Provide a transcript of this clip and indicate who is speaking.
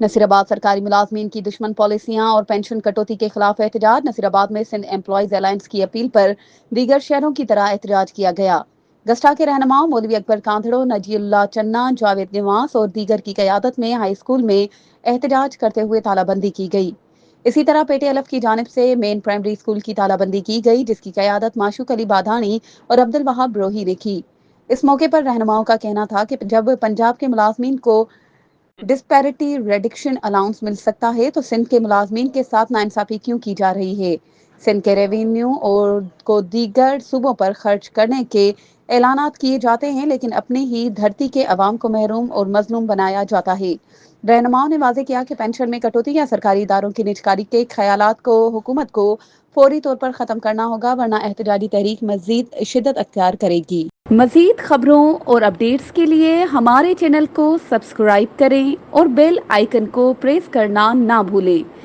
Speaker 1: نصیرآباد سرکاری ملازمین کی دشمن پالیسیاں اور پینشن کٹوتی کے خلاف احتجاج۔ نصیرآباد میں سندھ امپلائیز الائنس کی اپیل پر دیگر شہروں کی طرح احتجاج کیا گیا۔ گسٹا کے رہنماؤں مولوی اکبر کاندھڑو، نجی اللہ چنہ، جاوید نواز اور دیگر کی قیادت میں ہائی اسکول میں احتجاج کرتے ہوئے تالہ بندی کی گئی۔ اسی طرح پیٹے الف کی جانب سے مین پرائمری اسکول کی تالہ بندی کی گئی، جس کی قیادت معشوق علی بادھانی اور عبدالوہاب بروہی نے کی۔ اس موقع پر رہنماؤں کا کہنا تھا کہ جب پنجاب کے ملازمین کو ڈسپیرٹی ریڈکشن الاؤنس مل سکتا ہے تو سندھ کے ملازمین کے ساتھ ناانصافی کیوں کی جا رہی ہے؟ سندھ کے ریونیو اور کو دیگر صوبوں پر خرچ کرنے کے اعلانات کیے جاتے ہیں، لیکن اپنی ہی دھرتی کے عوام کو محروم اور مظلوم بنایا جاتا ہے۔ رہنماؤں نے واضح کیا کہ پینشن میں کٹوتی یا سرکاری اداروں کی نجکاری کے خیالات کو حکومت کو فوری طور پر ختم کرنا ہوگا، ورنہ احتجاجی تحریک مزید شدت اختیار کرے گی۔ مزید خبروں اور اپڈیٹس کے لیے ہمارے چینل کو سبسکرائب کریں اور بیل آئیکن کو پریس کرنا نہ بھولیں۔